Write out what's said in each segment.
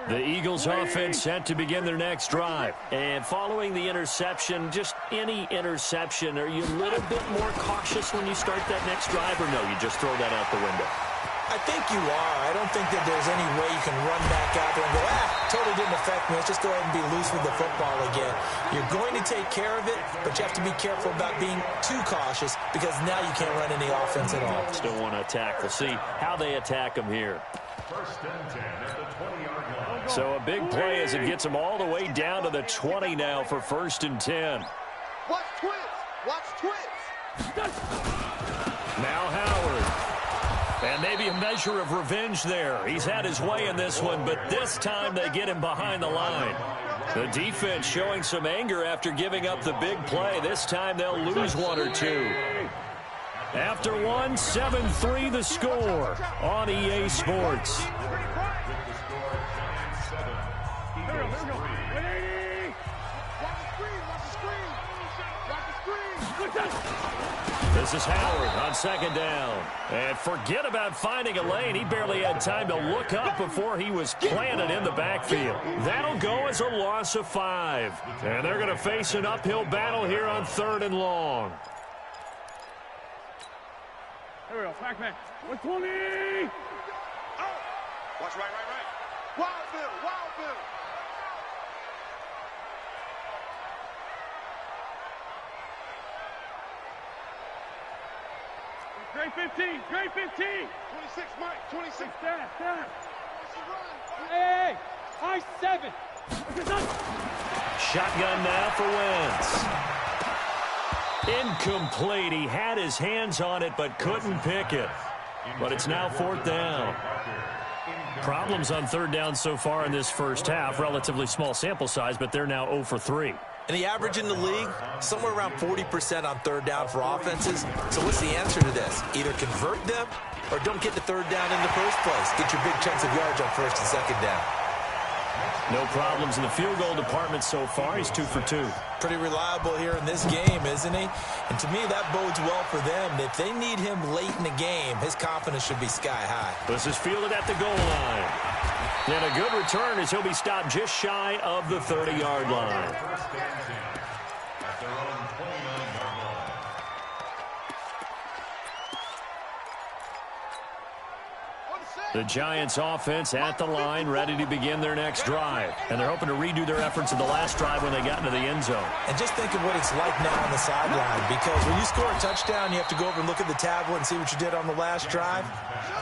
The Eagles offense set to begin their next drive. And following the interception, just any interception, are you a little bit more cautious when you start that next drive, or no, you just throw that out the window? I think you are. I don't think that there's any way you can run back out there and go, totally didn't affect me. Let's just go ahead and be loose with the football again. You're going to take care of it, but you have to be careful about being too cautious because now you can't run any offense at all. Still want to attack. We'll see how they attack them here. First and 10 at the 20-yard line. So a big play as it gets them all the way down to the 20 now for 1st and 10. Watch twins. Watch twins. Now Howard. And maybe a measure of revenge there. He's had his way in this one, but this time they get him behind the line. The defense showing some anger after giving up the big play. This time they'll lose one or two. After one, 7-3 the score on EA Sports. This is Howard on 2nd down. And forget about finding a lane. He barely had time to look up before he was planted in the backfield. That'll go as a loss of 5. And they're going to face an uphill battle here on 3rd and long. Here we go, back. 120! Oh! Watch right. Wild Bill. Great 15! 26, Mike. 26. Stand. Hey! High 7! Shotgun now for Wentz. Incomplete. He had his hands on it but couldn't pick it. But it's now 4th down. Problems on 3rd down so far in this first half. Relatively small sample size, but they're now 0 for 3. And the average in the league, somewhere around 40% on 3rd down for offenses. So what's the answer to this? Either convert them or don't get the 3rd down in the first place. Get your big chunks of yards on 1st and 2nd down. No problems in the field goal department so far. He's 2 for 2. Pretty reliable here in this game, isn't he? And to me, that bodes well for them. If they need him late in the game, his confidence should be sky high. This is fielded at the goal line. And a good return as he'll be stopped just shy of the 30-yard line. First and 10 at their own 29-yard line. The Giants offense at the line, ready to begin their next drive. And they're hoping to redo their efforts in the last drive when they got into the end zone. And just think of what it's like now on the sideline, because when you score a touchdown, you have to go over and look at the tablet and see what you did on the last drive.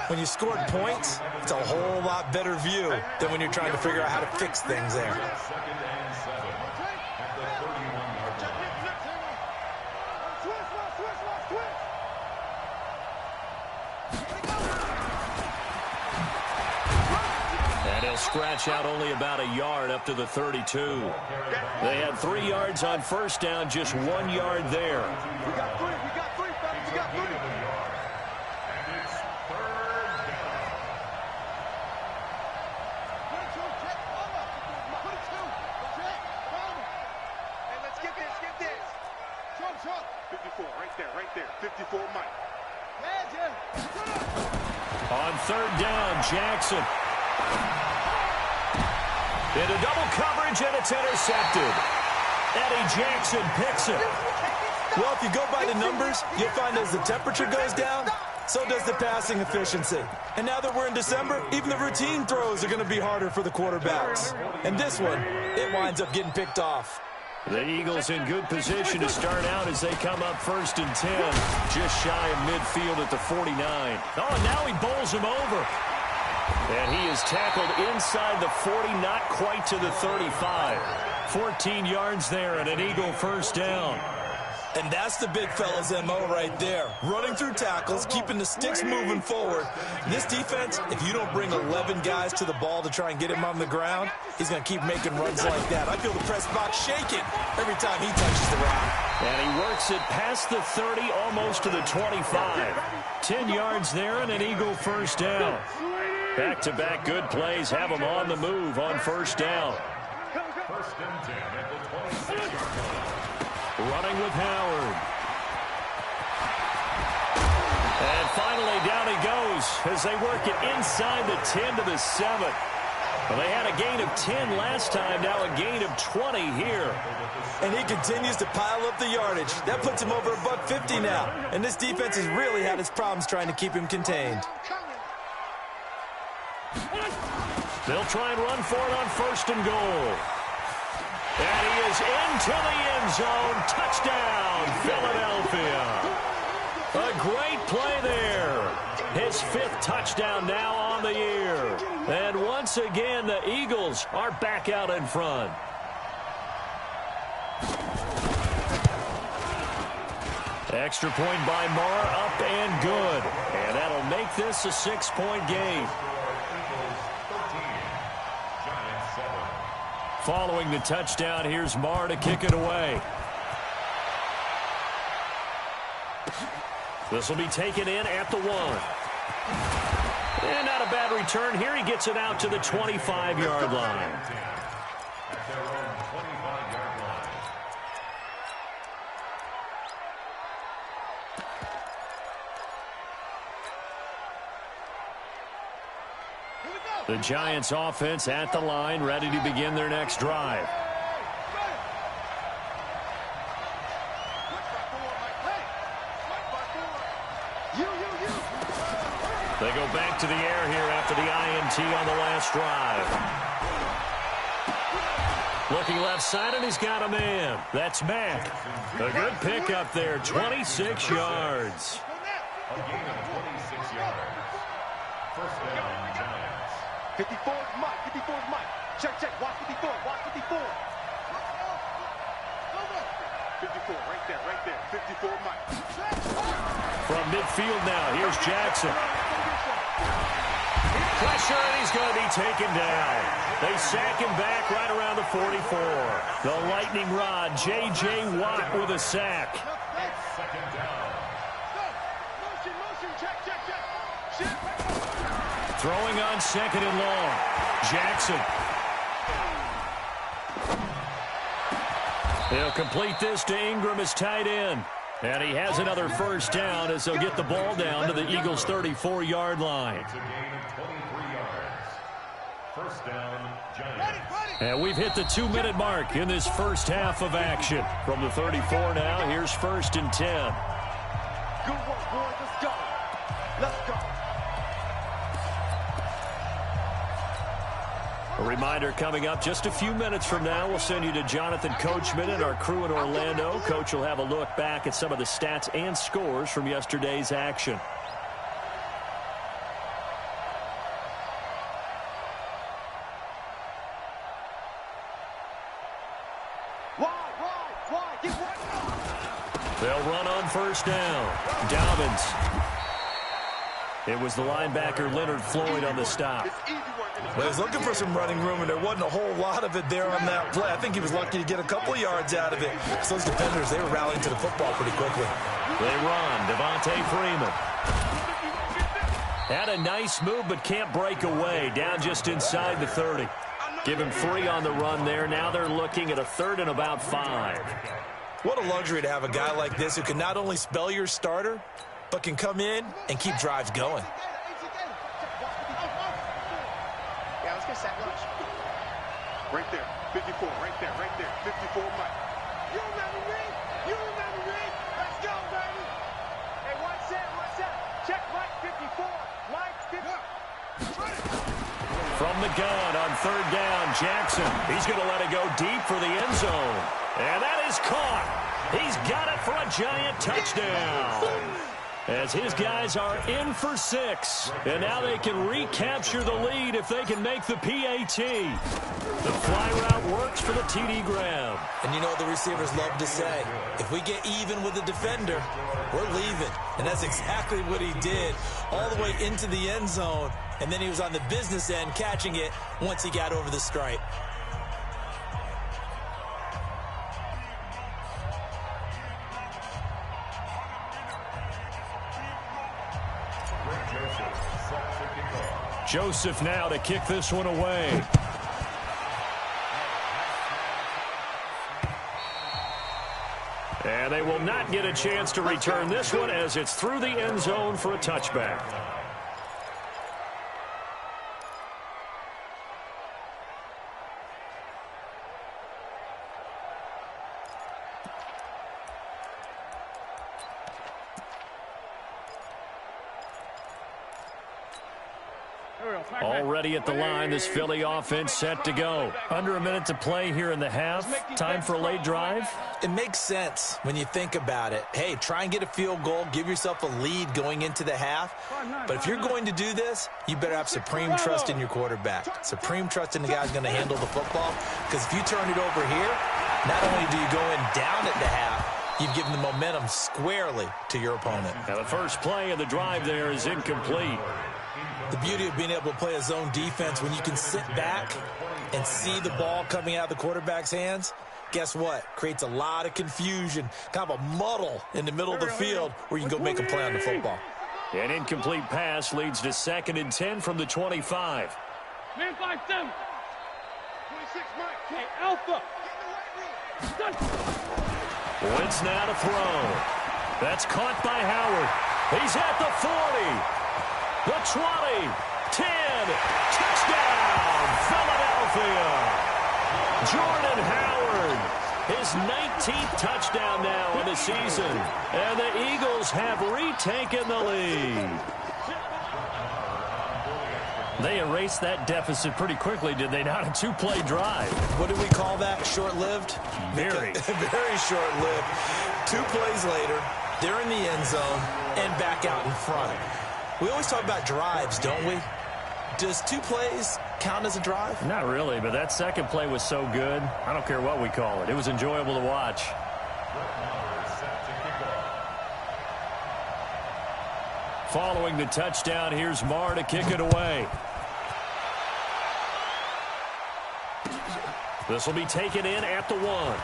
When you scored points, it's a whole lot better view than when you're trying to figure out how to fix things there. 2nd and 7 at the 31-yard line. And he'll scratch out only about a yard up to the 32. They had 3 yards on 1st down, just 1 yard there. We got three, fellas. We got 3. And it's 3rd down. Hey, let's get this. Trump. 54, right there. 54, Mike. On 3rd down, Jackson. Into double coverage, and it's intercepted. Eddie Jackson picks it. Well, if you go by the numbers, you'll find as the temperature goes down, so does the passing efficiency. And now that we're in December, even the routine throws are going to be harder for the quarterbacks. And this one, it winds up getting picked off. The Eagles in good position to start out as they come up 1st and 10, just shy of midfield at the 49. Oh, and now he bowls him over. And he is tackled inside the 40, not quite to the 35. 14 yards there and an Eagle 1st down. And that's the big fella's MO right there. Running through tackles, keeping the sticks moving forward. This defense, if you don't bring 11 guys to the ball to try and get him on the ground, he's going to keep making runs like that. I feel the press box shaking every time he touches the ground. And he works it past the 30, almost to the 25. 10 yards there and an Eagle 1st down. Back-to-back good plays have him on the move on 1st down. 1st and 10 at the 26-yard line. Running with Howard. And finally down he goes as they work it inside the 10 to the 7. Well, they had a gain of 10 last time, now a gain of 20 here. And he continues to pile up the yardage. That puts him over $150 now. And this defense has really had its problems trying to keep him contained. They'll try and run for it on 1st and goal. And he is into the end zone. Touchdown, Philadelphia. A great play there. His 5th touchdown now on the year. And once again, the Eagles are back out in front. Extra point by Marr, up and good. And that'll make this a 6-point game. Following the touchdown, here's Marr to kick it away. This will be taken in at the 1. And not a bad return here. He gets it out to the 25-yard line. The Giants offense at the line, ready to begin their next drive. They go back to the air here after the INT on the last drive. Looking left side, and he's got a man. That's Mack. A good pickup there, 26 yards. A gain of 26 yards. First down, Giants. 54 is Mike. 54 is Mike. Check, check. Watch 54. Watch 54. 54, right there, right there. 54, Mike. From midfield now, here's Jackson. Pressure, and he's going to be taken down. They sack him back right around the 44. The lightning rod, J.J. Watt with a sack. Second down. Motion, motion. Check, check, check. Throwing on 2nd and long. Jackson. He'll complete this to Ingram as tight end. And he has another first down as they'll get the ball down to the Eagles' 34-yard line. It's a gain of 23 yards. First down, Giants. And we've hit the 2-minute mark in this first half of action. From the 34 now, here's 1st and 10. Good work, boys. Let's go. Let's go. A reminder coming up just a few minutes from now, we'll send you to Jonathan Coachman and our crew in Orlando. Coach will have a look back at some of the stats and scores from yesterday's action. They'll run on 1st down. Dobbins. It was the linebacker Leonard Floyd on the stop. Well, he was looking for some running room, and there wasn't a whole lot of it there on that play. I think he was lucky to get a couple of yards out of it. So those defenders, they were rallying to the football pretty quickly. They run. Devontae Freeman. Had a nice move, but can't break away. Down just inside the 30. Give him 3 on the run there. Now they're looking at a 3rd and about 5. What a luxury to have a guy like this who can not only spell your starter, but can come in and keep drives going. Yeah, let's get sack lunch. Right there. 54. Right there. Right there. 54, Mike. You remember me? You remember me? Let's go, baby. Hey, what's that? What's that? Check Mike 54. Mike 50. From the gun on 3rd down, Jackson. He's going to let it go deep for the end zone. And that is caught. He's got it for a Giant touchdown. As his guys are in for 6. And now they can recapture the lead if they can make the PAT. The fly route works for the TD grab. And you know what the receivers love to say? If we get even with the defender, we're leaving. And that's exactly what he did, all the way into the end zone. And then he was on the business end catching it once he got over the stripe. Joseph now to kick this one away. And they will not get a chance to return this one as it's through the end zone for a touchback. Already at the line, this Philly offense set to go. Under a minute to play here in the half. Time for a late drive. It makes sense when you think about it. Hey, try and get a field goal. Give yourself a lead going into the half. But if you're going to do this, you better have supreme trust in your quarterback. Supreme trust in the guy who's going to handle the football. Because if you turn it over here, not only do you go in down at the half, you've given the momentum squarely to your opponent. Now the first play of the drive there is incomplete. The beauty of being able to play a zone defense when you can sit back and see the ball coming out of the quarterback's hands, guess what? Creates a lot of confusion, kind of a muddle in the middle of the field where you can go make a play on the football. An incomplete pass leads to 2nd and 10 from the 25. Man 5-7. 26, Mike. Hey, Alpha. Wentz now to throw. That's caught by Howard. He's at the 40. The 20, 10, touchdown, Philadelphia. Jordan Howard, his 19th touchdown now in the season. And the Eagles have retaken the lead. They erased that deficit pretty quickly, did they not? A 2-play drive. What do we call that? Short-lived? Very. Very short-lived. 2 plays later, they're in the end zone and back out in front. We always talk about drives, don't we? Does 2 plays count as a drive? Not really, but that second play was so good. I don't care what we call it. It was enjoyable to watch. Following the touchdown, here's Marr to kick it away. This will be taken in at the 1.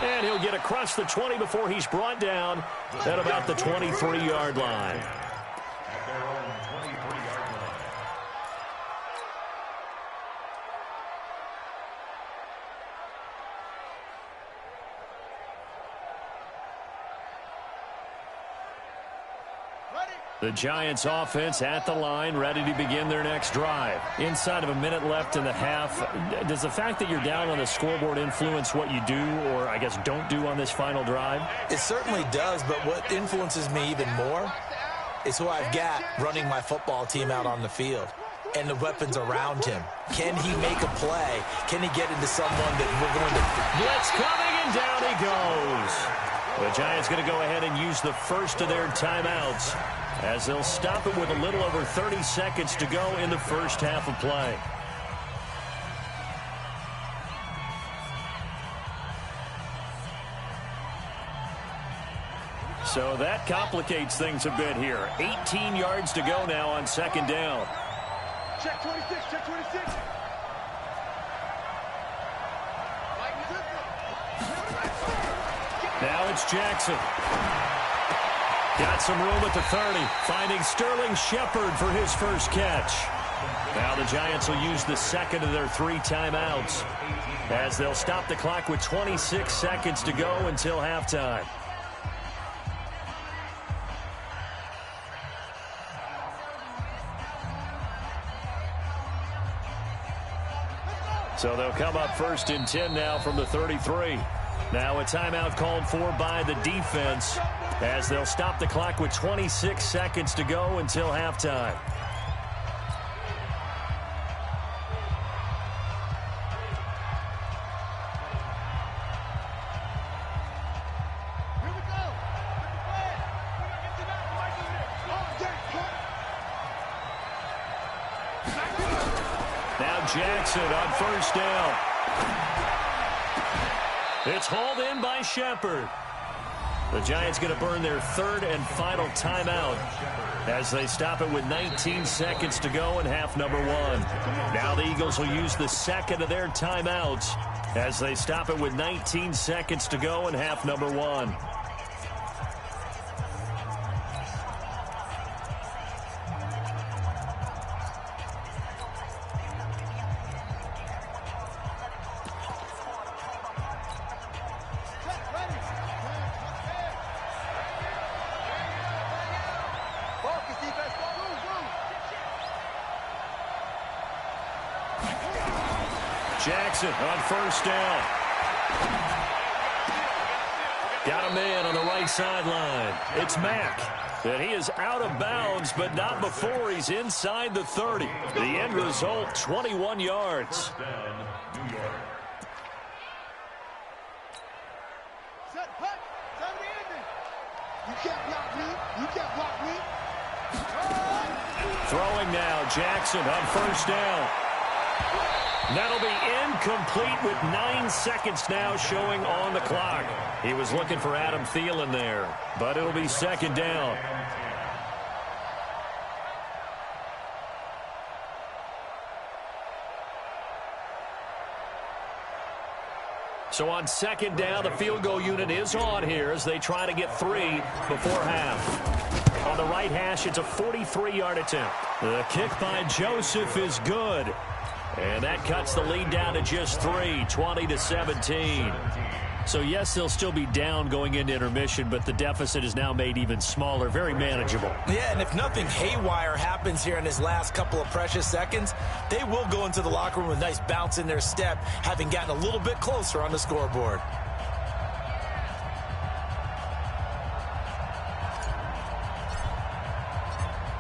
And he'll get across the 20 before he's brought down at about the 23-yard line. The Giants offense at the line, ready to begin their next drive. Inside of a minute left in the half, does the fact that you're down on the scoreboard influence what you do or, I guess, don't do on this final drive? It certainly does, but what influences me even more is who I've got running my football team out on the field and the weapons around him. Can he make a play? Can he get into someone that we're going to... Blitz coming, and down he goes. The Giants going to go ahead and use the first of their timeouts, as they'll stop it with a little over 30 seconds to go in the first half of play. So that complicates things a bit here. 18 yards to go now on 2nd down. Check 26, check 26. Now it's Jackson. Got some room at the 30, finding Sterling Shepard for his first catch. Now the Giants will use the second of their 3 timeouts, as they'll stop the clock with 26 seconds to go until halftime. So they'll come up 1st and 10 now from the 33. Now a timeout called for by the defense, as they'll stop the clock with 26 seconds to go until halftime. Now Jackson on 1st down. It's hauled in by Shepard. The Giants going to burn their 3rd and final timeout as they stop it with 19 seconds to go in half number 1. Now the Eagles will use the second of their timeouts as they stop it with 19 seconds to go in half number 1. Jackson on 1st down. Got a man on the right sideline. It's Mack. And he is out of bounds, but not before he's inside the 30. The end result, 21 yards. First down, New York. You can't block me. You can't block me. Throwing now, Jackson on first down. That'll be incomplete with 9 seconds now showing on the clock. He was looking for Adam Thielen there, but it'll be second down. So on second down, the field goal unit is on here as they try to get 3 before half. On the right hash, it's a 43-yard attempt. The kick by Joseph is good. And that cuts the lead down to just 3, 20-17. So, yes, they'll still be down going into intermission, but the deficit is now made even smaller, very manageable. Yeah, and if nothing haywire happens here in his last couple of precious seconds, they will go into the locker room with a nice bounce in their step, having gotten a little bit closer on the scoreboard.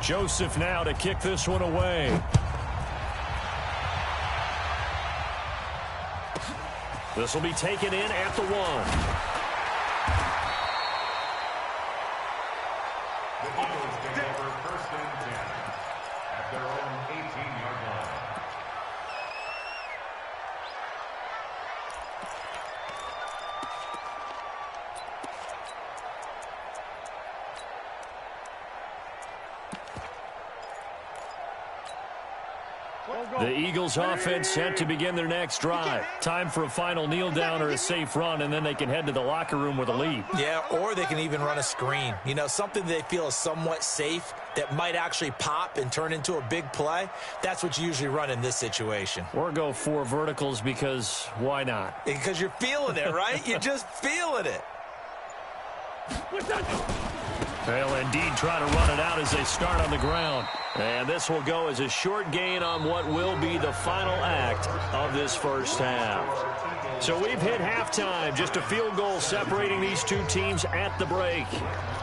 Joseph now to kick this one away. This will be taken in at the 1. The Eagles take over first and 10 at their own 18-yard line. The Eagles offense set to begin their next drive. Time for a final kneel down or a safe run, and then they can head to the locker room with a lead. Yeah, or they can even run a screen. You know, something they feel is somewhat safe that might actually pop and turn into a big play. That's what you usually run in this situation. Or go 4 verticals because why not? Because you're feeling it, right? You're just feeling it. They'll indeed try to run it out as they start on the ground. And this will go as a short gain on what will be the final act of this first half. So we've hit halftime. Just a field goal separating these two teams at the break.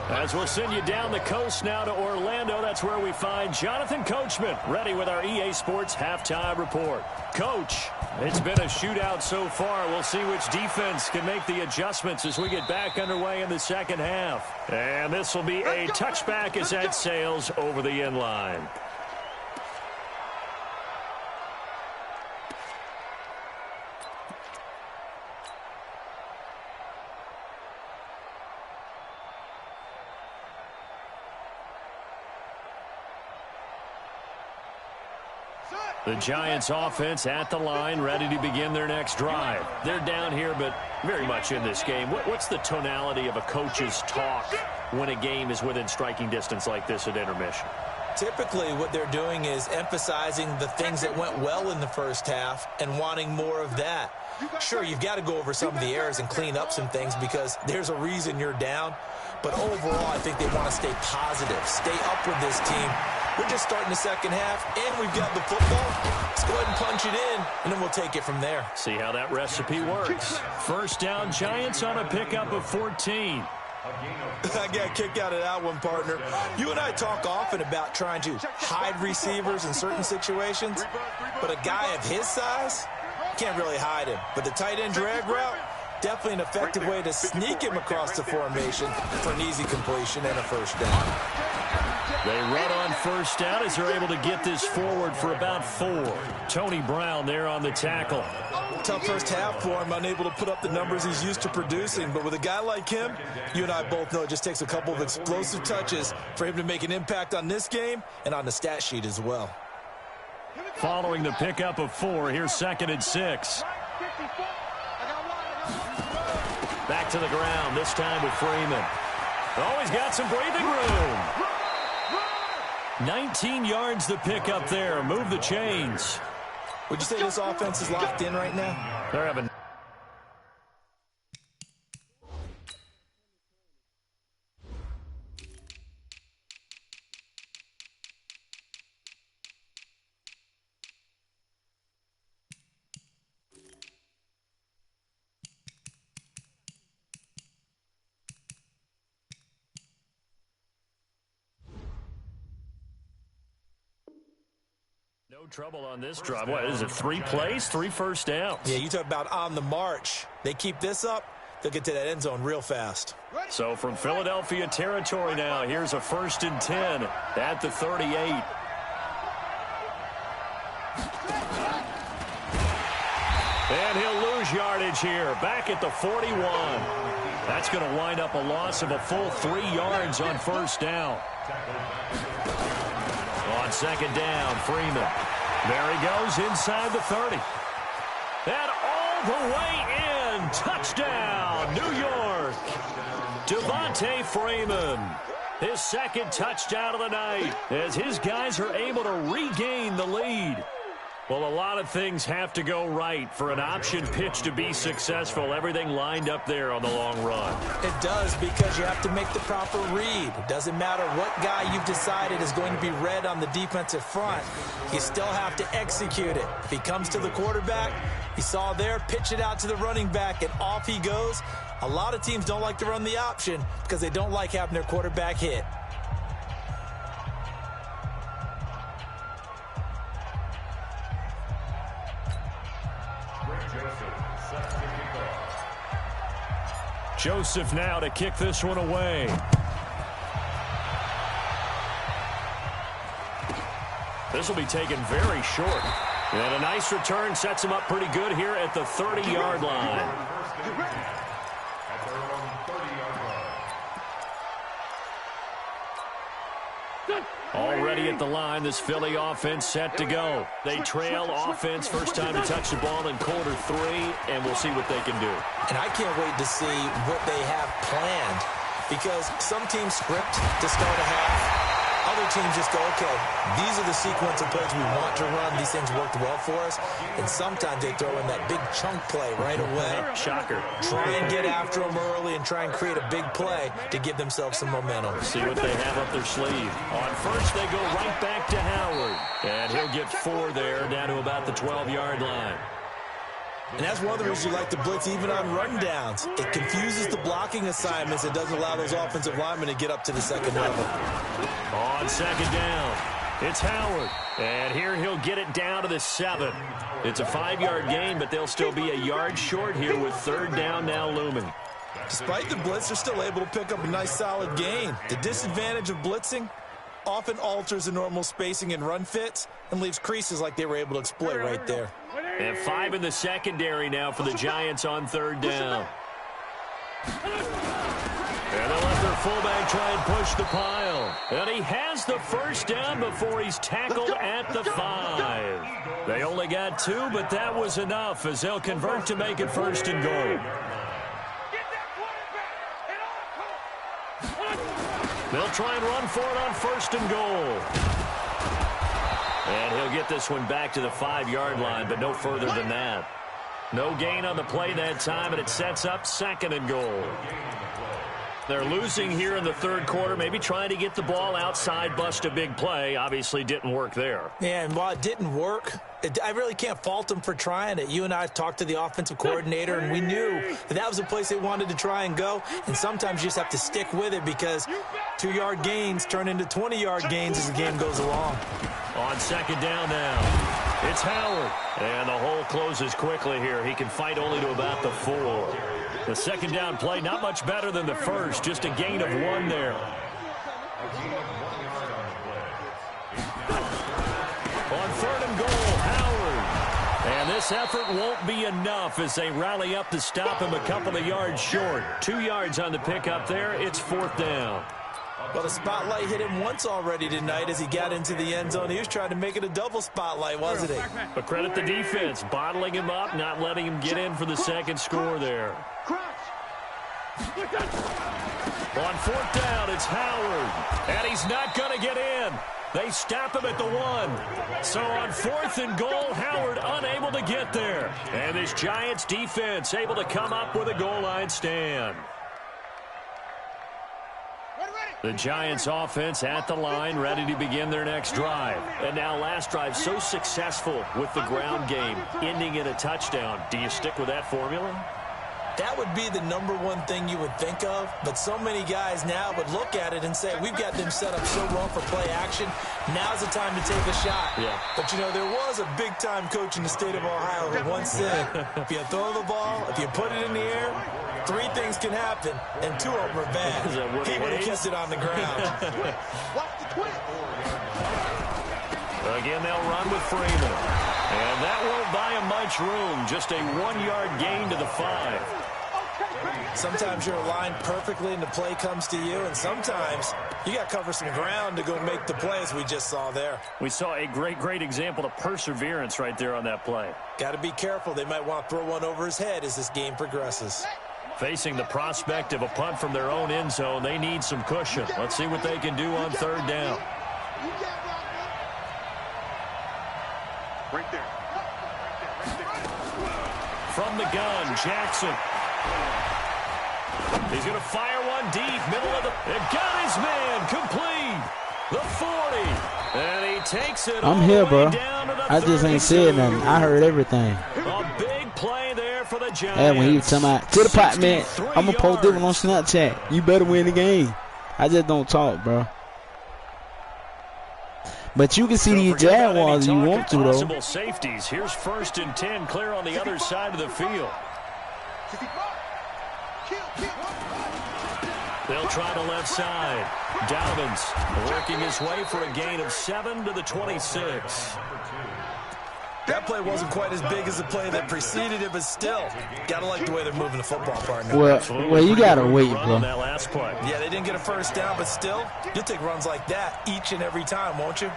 As we'll send you down the coast now to Orlando, that's where we find Jonathan Coachman ready with our EA Sports Halftime Report. Coach, it's been a shootout so far. We'll see which defense can make the adjustments as we get back underway in the second half. And this will be a touchback as that sails over the end line. The Giants offense at the line, ready to begin their next drive. They're down here, but very much in this game. What's the tonality of a coach's talk when a game is within striking distance like this at intermission? Typically, what they're doing is emphasizing the things that went well in the first half and wanting more of that. Sure, you've got to go over some of the errors and clean up some things because there's a reason you're down. But overall, I think they want to stay positive, stay up with this team. We're just starting the second half, and we've got the football. Let's go ahead and punch it in, and then we'll take it from there. See how that recipe works. First down, Giants on a pickup of 14. I got kicked out of that one, partner. You and I talk often about trying to hide receivers in certain situations, but a guy of his size can't really hide him. But the tight end drag route, definitely an effective way to sneak him across the formation for an easy completion and a first down. They run on first down as they're able to get this forward for about 4. Tony Brown there on the tackle. Tough first half for him, unable to put up the numbers he's used to producing. But with a guy like him, you and I both know it just takes a couple of explosive touches for him to make an impact on this game and on the stat sheet as well. Following the pickup of 4, here's 2nd and 6. Back to the ground, this time with Freeman. Oh, he's got some breathing room. 19 yards the pickup there. Move the chains. Would you say this offense is locked in right now? They're having No trouble on this drive. What is it, 3 plays, 3 first downs? Yeah, you talk about on the march. They keep this up, they'll get to that end zone real fast. So from Philadelphia territory now, here's a 1st and 10 at the 38. And he'll lose yardage here, back at the 41. That's going to wind up a loss of a full 3 yards on 1st down. On 2nd down, Freeman. There he goes inside the 30. And all the way in. Touchdown, New York. Devontae Freeman. His 2nd touchdown of the night as his guys are able to regain the lead. Well, a lot of things have to go right for an option pitch to be successful. Everything lined up there on the long run. It does, because you have to make the proper read. It doesn't matter what guy you've decided is going to be read on the defensive front. You still have to execute it. If he comes to the quarterback, you saw there, pitch it out to the running back, and off he goes. A lot of teams don't like to run the option because they don't like having their quarterback hit. Joseph now to kick this one away. This will be taken very short. And a nice return sets him up pretty good here at the 30-yard line. Already at the line, this Philly offense set to go. They trail offense, first time to touch the ball in quarter 3, and we'll see what they can do. And I can't wait to see what they have planned, because some teams script to start a half. Other teams just go, okay, these are the sequence of plays we want to run. These things worked well for us. And sometimes they throw in that big chunk play right away. Shocker. Try and get after them early and try and create a big play to give themselves some momentum. See what they have up their sleeve. On first, they go right back to Howard. And he'll get 4 there, down to about the 12-yard line. And that's one of the reasons you like to blitz even on rundowns. It confuses the blocking assignments. It doesn't allow those offensive linemen to get up to the second level. On 2nd down, it's Howard. And here he'll get it down to the 7. It's a 5-yard gain, but they'll still be a yard short here with 3rd down now looming. Despite the blitz, they're still able to pick up a nice solid gain. The disadvantage of blitzing often alters the normal spacing and run fits and leaves creases like they were able to exploit right there. And 5 in the secondary now for the Giants on 3rd down. And they'll let their fullback try and push the pile. And he has the 1st down before he's tackled at the 5. They only got 2, but that was enough as they'll convert to make it 1st and goal. They'll try and run for it on 1st and goal. And he'll get this one back to the 5-yard line, but no further than that. No gain on the play that time, and it sets up 2nd and goal. They're losing here in the 3rd quarter, maybe trying to get the ball outside, bust a big play. Obviously didn't work there. Yeah, and while it didn't work, I really can't fault them for trying it. You and I have talked to the offensive coordinator, and we knew that was a place they wanted to try and go. And sometimes you just have to stick with it because 2-yard gains turn into 20-yard gains as the game goes along. On 2nd down now, it's Howard. And the hole closes quickly here. He can fight only to about the 4. The 2nd down play, not much better than the first, just a gain of 1 there. On 3rd and goal, Howard. And this effort won't be enough as they rally up to stop him a couple of yards short. 2 yards on the pickup there. It's 4th down. Well, the spotlight hit him once already tonight as he got into the end zone. He was trying to make it a double spotlight, wasn't he? But credit the defense, bottling him up, not letting him get in for the 2nd score there. On 4th down, it's Howard. And he's not going to get in. They stop him at the 1. So on 4th and goal, Howard unable to get there. And this Giants defense able to come up with a goal line stand. The Giants offense at the line, ready to begin their next drive. And now last drive so successful with the ground game, ending in a touchdown. Do you stick with that formula? That would be the number one thing you would think of, but so many guys now would look at it and say, we've got them set up so well for play action. Now's the time to take a shot. Yeah. But, you know, there was a big-time coach in the state of Ohio who once said, if you throw the ball, if you put it in the air, 3 things can happen, and 2 of them are bad. He would have kept it on the ground. Watch the twist. Again, they'll run with Freeman. And that won't buy him much room. Just a 1-yard gain to the 5. Sometimes you're aligned perfectly and the play comes to you, and sometimes you got to cover some ground to go make the play, as we just saw there. We saw a great example of perseverance right there on that play. Got to be careful. They might want to throw one over his head as this game progresses. Facing the prospect of a punt from their own end zone, they need some cushion. Let's see what they can do on 3rd down. Right there. From the gun, Jackson. He's going to fire one deep, middle of the... It got his man, complete. The 40. And he takes it I'm all here, the way bro. down to the I just ain't 32. said nothing. I heard everything. A big play there for the Giants. And when he was talking about, to the pot, man, 63 I'm going to post this one on yards. Snapchat. You better win the game. I just don't talk, bro. But you can see these Don't forget about Jaguars any you talk want of to, though. possible safeties. Here's 1st and 10, clear on the other side of the field. They'll try the left side. Dobbins working his way for a gain of 7 to the 26. That play wasn't quite as big as the play that preceded it, but still, got to like the way they're moving the football, partner. Well, you got to wait, Run bro. on that last play. Yeah, they didn't get a 1st down, but still, you'll take runs like that each and every time, won't you?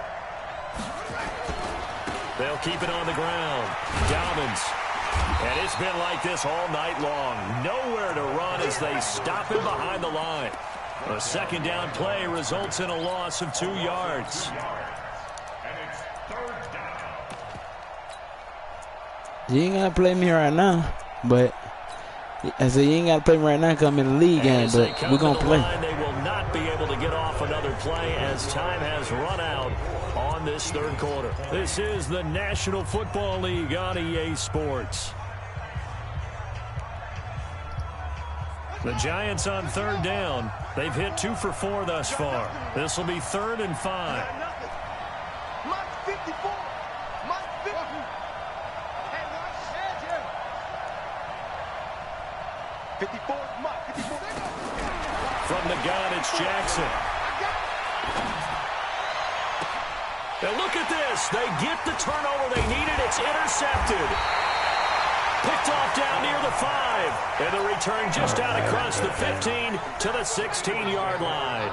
They'll keep it on the ground. Dobbins. And it's been like this all night long. Nowhere to run as they stop him behind the line. A 2nd down play results in a loss of 2 yards. And it's 3rd down. You ain't got to play me right now. But I said, you ain't got to play me right now because I'm in the league game. As they But come we're to going to the play. line, they will not be able to get off another play as time has run out on this 3rd quarter. This is the National Football League on EA Sports. The Giants on 3rd down. They've hit 2 for 4 thus far. This will be 3rd and 5. Mike 54. Mike 50. Hey, watch. 54 is Mike. 54. From the gun, it's Jackson. And look at this. They get the turnover they needed. It's intercepted. Picked off down near the 5. And the return just out across the 15 to the 16-yard line.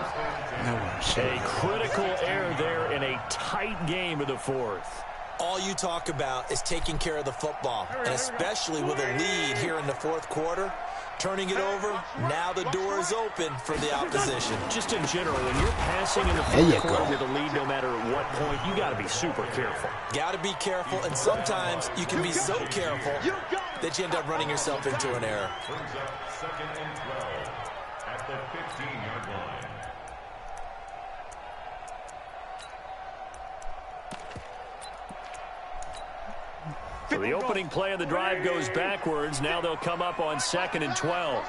A critical error there in a tight game of the 4th. All you talk about is taking care of the football, and especially with a lead here in the 4th quarter. Turning it over, now the door is open for the opposition. Just in general, when you're passing in the There you 4th quarter go. with a lead, no matter at what point, you got to be super careful. Got to be careful, and sometimes you can be so careful that you end up running yourself into an error. Brings up 2nd and 12 at the 15-yard line. So the opening play of the drive goes backwards. Now they'll come up on 2nd and 12.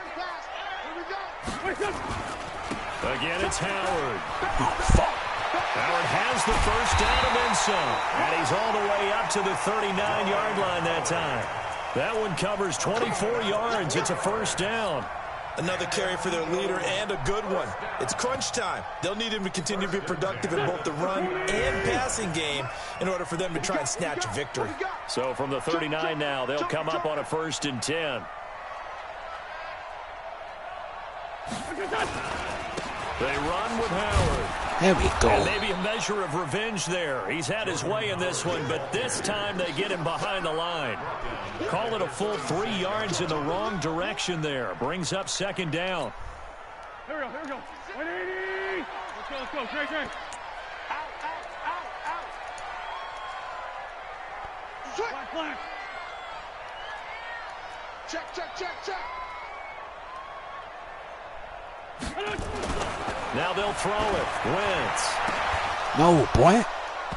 Again, it's Howard. Howard has the 1st down and then some. And he's all the way up to the 39-yard line that time. That one covers 24 yards. It's a 1st down. Another carry for their leader and a good one. It's crunch time. They'll need him to continue to be productive in both the run and passing game in order for them to try and snatch a victory. So from the 39 now, they'll come up on a 1st and 10. They run with Howard. There we And go. maybe a measure of revenge there. He's had his way in this one, but this time they get him behind the line. Call it a full 3 yards in the wrong direction there. Brings up 2nd down. Here we go. 180. Let's go. Great. Out. Switch. Black. Check. Now they'll throw it. Wentz. No, boy.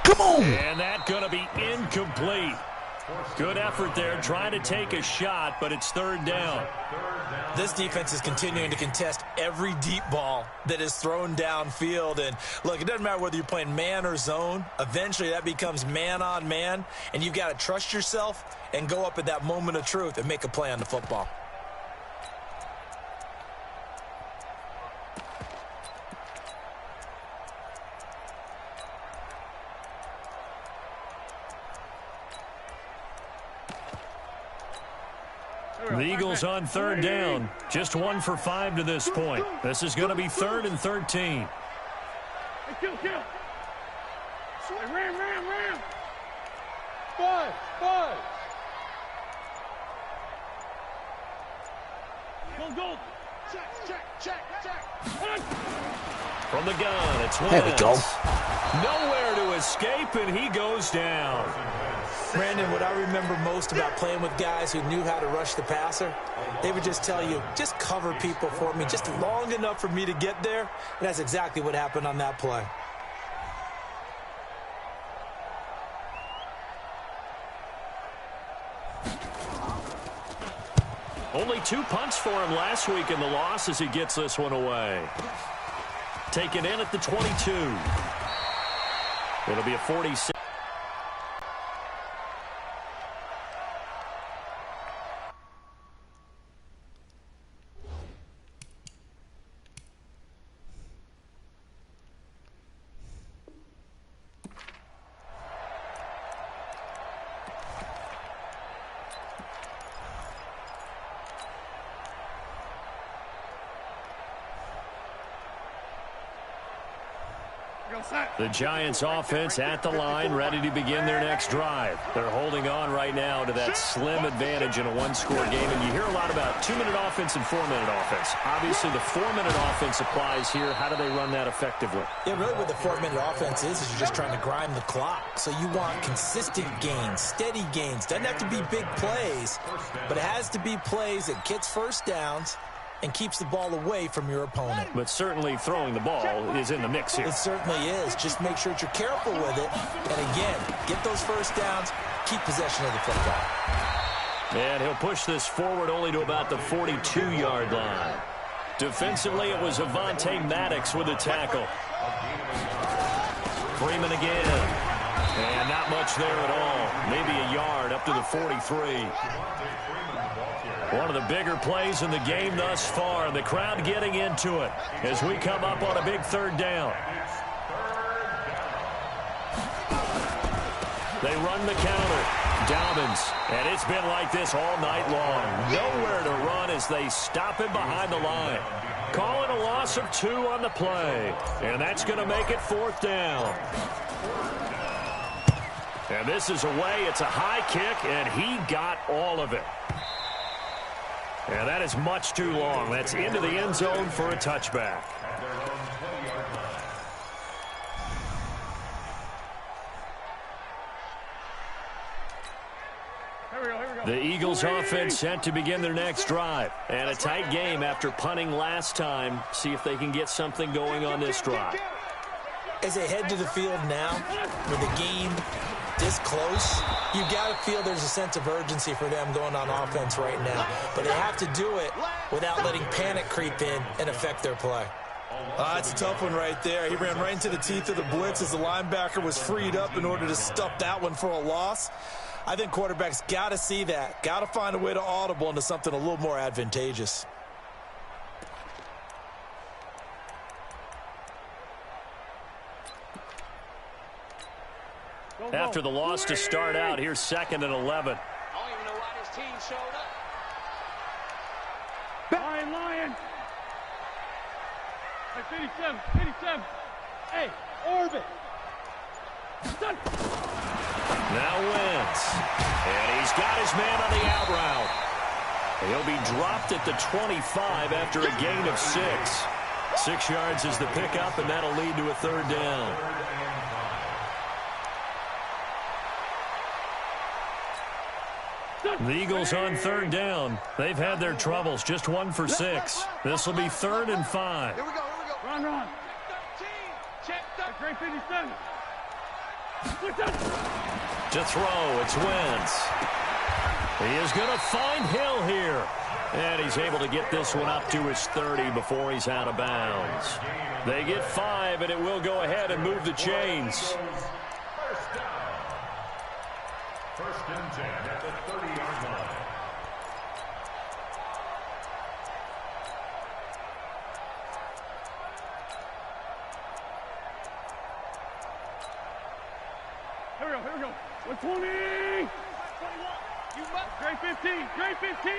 Come on. And that's going to be incomplete. Good effort there, trying to take a shot, but it's third down. This defense is continuing to contest every deep ball that is thrown downfield. And, look, it doesn't matter whether you're playing man or zone. Eventually, that becomes man on man, and you've got to trust yourself and go up at that moment of truth and make a play on the football. The Eagles on third down. Just 1 for 5 to this point. This is going to be 3rd and 13. Hey, kill. Hey, ram. 5. Go. Check. From the gun, it's Wentz. There we go. Nowhere to escape, and he goes down. Brandon, what I remember most about playing with guys who knew how to rush the passer, they would just tell you, just cover people for me, just long enough for me to get there. And that's exactly what happened on that play. Only 2 punts for him last week in the loss as he gets this one away. Taken in at the 22. It'll be a 46. The Giants offense at the line, ready to begin their next drive. They're holding on right now to that slim advantage in a one-score game. And you hear a lot about 2-minute offense and 4-minute offense. Obviously, the 4-minute offense applies here. How do they run that effectively? Yeah, really what the 4-minute offense is you're just trying to grind the clock. So you want consistent gains, steady gains. Doesn't have to be big plays, but it has to be plays that gets first downs and keeps the ball away from your opponent. But certainly throwing the ball is in the mix here. It certainly is. Just make sure that you're careful with it. And again, get those first downs, keep possession of the football. And he'll push this forward only to about the 42-yard line. Defensively, it was Avonte Maddox with a tackle. Freeman again. And not much there at all. Maybe a yard up to the 43. One of the bigger plays in the game thus far. The crowd getting into it as we come up on a big third down. They run the counter. Dobbins. And it's been like this all night long. Nowhere to run as they stop him behind the line. Calling a loss of 2 on the play. And that's going to make it 4th down. And this is away. It's a high kick, and he got all of it. And that is much too long. That's into the end zone for a touchback. The Eagles offense set to begin their next drive. And a tight game after punting last time. See if they can get something going on this drive. As they head to the field now, with the game this close, you've got to feel there's a sense of urgency for them going on offense right now. But they have to do it without letting panic creep in and affect their play. That's a tough one right there. He ran right into the teeth of the blitz as the linebacker was freed up in order to stuff that one for a loss. I think quarterbacks got to see that. Got to find a way to audible into something a little more advantageous. After the loss to start out, here's 2nd and 11. I don't even know why this team showed up. Lion. Hey, 87. Hey, orbit. Done. Now Wentz. And he's got his man on the out route. He'll be dropped at the 25 after a gain of 6. 6 yards is the pickup, and that'll lead to a 3rd down. The Eagles on 3rd down. They've had their troubles. Just 1 for 6. This will be 3rd and 5. Here we go. Run. 13. Check the Great 57. To throw, it's Wentz. He is going to find Hill here. And he's able to get this one up to his 30 before he's out of bounds. They get 5, and it will go ahead and move the chains. First and 10 at the 30-yard line. Here we go. 120. Great 15. Great 15.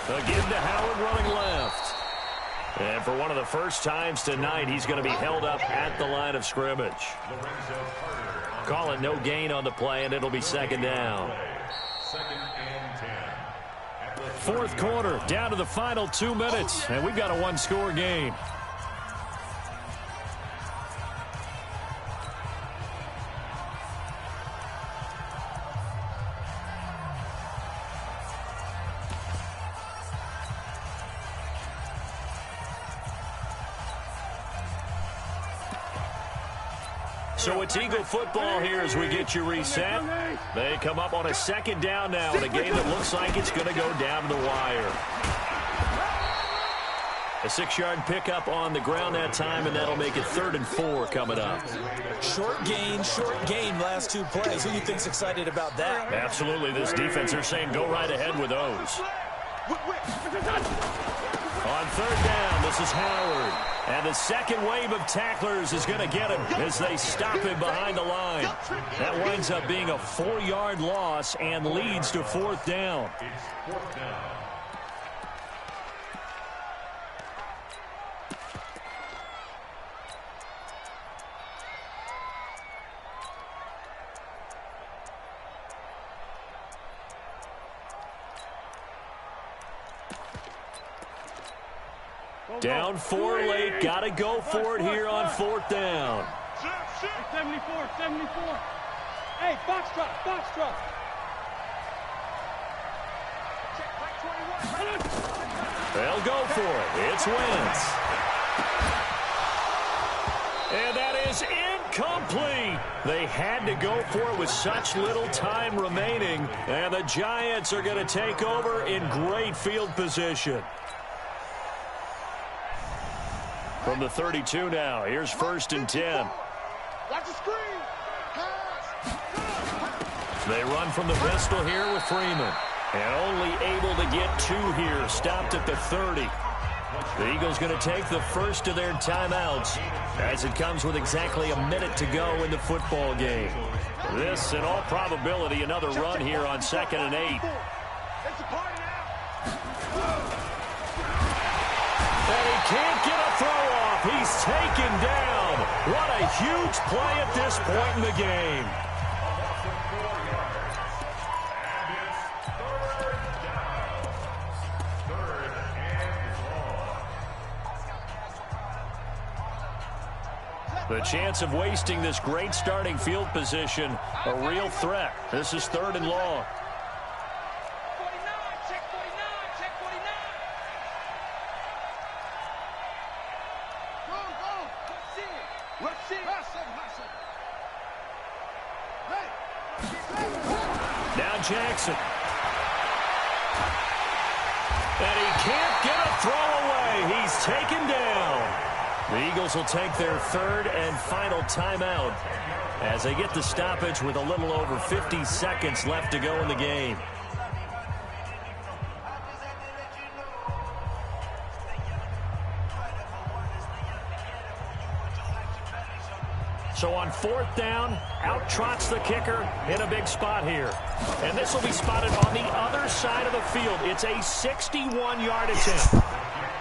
Again to Howard running left. And for one of the first times tonight, he's going to be held up at the line of scrimmage. Call it no gain on the play, and it'll be second down. Second and 10. Fourth quarter, down to the final 2 minutes, and we've got a one-score game. So it's Eagle football here as we get you reset. They come up on a second down now in a game that looks like it's going to go down to the wire. A 6-yard pickup on the ground that time, and that'll make it 3rd and 4 coming up. Short gain last 2 plays. Who do you think's excited about that? Absolutely. This defense, they're saying go right ahead with those. On 3rd down, this is Howard. And the second wave of tacklers is going to get him as they stop him behind the line. That winds up being a 4-yard loss and leads to 4th down. It's 4th down. Down 4 late. Got to go for it here on 4th down. 74, 74. Hey, box drop. They'll go for it. It's Wentz. And that is incomplete. They had to go for it with such little time remaining. And the Giants are going to take over in great field position. From the 32 now, here's 1st and 10. Watch the screen. They run from the pistol here with Freeman. And only able to get 2 here, stopped at the 30. The Eagles going to take the first of their timeouts as it comes with exactly a minute to go in the football game. This, in all probability, another run here on 2nd and 8. It's a party now. And he can't get a throw off. He's taken down. What a huge play at this point in the game. The chance of wasting this great starting field position, a real threat. This is 3rd and long. Now Jackson. And he can't get a throw away. He's taken down. The Eagles will take their 3rd and final timeout as they get the stoppage with a little over 50 seconds left to go in the game. So on 4th down, out trots the kicker in a big spot here. And this will be spotted on the other side of the field. It's a 61-yard attempt.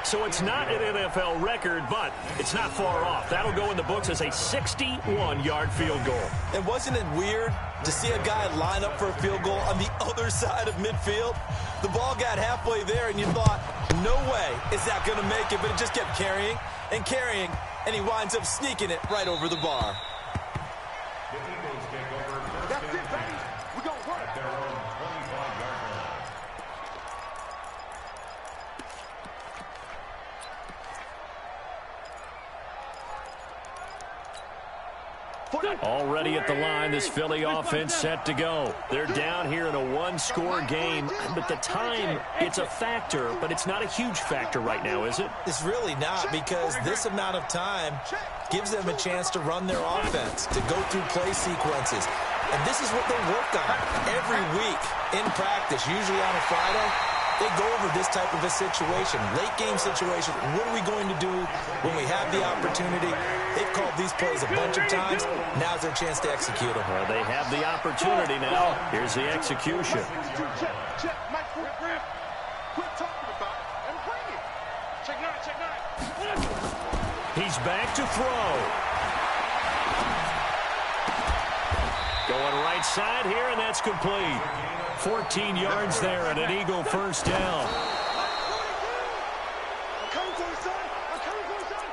So it's not an NFL record, but it's not far off. That'll go in the books as a 61-yard field goal. And wasn't it weird to see a guy line up for a field goal on the other side of midfield? The ball got halfway there, and you thought, no way is that going to make it, but it just kept carrying and carrying, and he winds up sneaking it right over the bar. The Eagles take over. That's it, baby. We're going to work. At their own 25-yard line. Already at the line, this Philly offense set to go. They're down here in a one-score game, but the time, it's a factor, but it's not a huge factor right now, is it? It's really not, because this amount of time gives them a chance to run their offense, to go through play sequences. And this is what they work on every week in practice, usually on a Friday. They go over this type of a situation, late game situation. What are we going to do when we have the opportunity? They've called these plays a bunch of times. Now's their chance to execute them. Well, they have the opportunity now. Here's the execution. Check, Mike, quit talking about it and bring it. Check nine. He's back to throw. Going right side here, and that's complete. 14 yards there and an Eagle first down. I'm coming for you, son. I'm coming for you, son.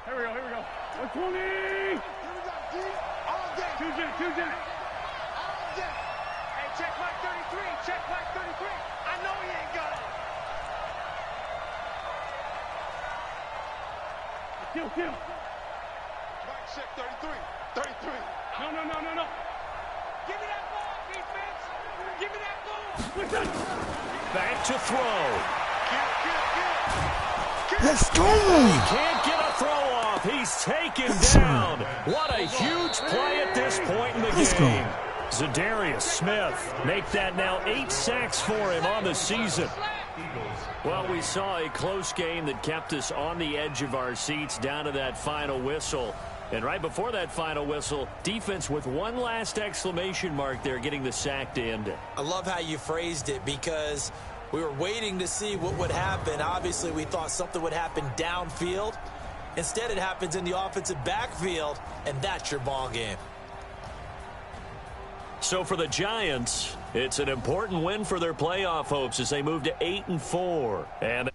Here we go. 120. Here we go, D. All day. Two jet. All day. Hey, check Mike 33. Check Mike 33. I know he ain't got it. Kill. Mike, check 33. 33. No. Give me that ball, defense. Give me that ball. Listen. Back to throw. Let's go. Can't get a throw off. He's taken down. What a huge play at this point in the game. Zadarius Smith make that now 8 sacks for him on the season. Well, we saw a close game that kept us on the edge of our seats down to that final whistle. And right before that final whistle, defense with one last exclamation mark there, getting the sack to end it. I love how you phrased it, because we were waiting to see what would happen. Obviously, we thought something would happen downfield. Instead, it happens in the offensive backfield, and that's your ball game. So for the Giants, it's an important win for their playoff hopes as they move to 8-4. And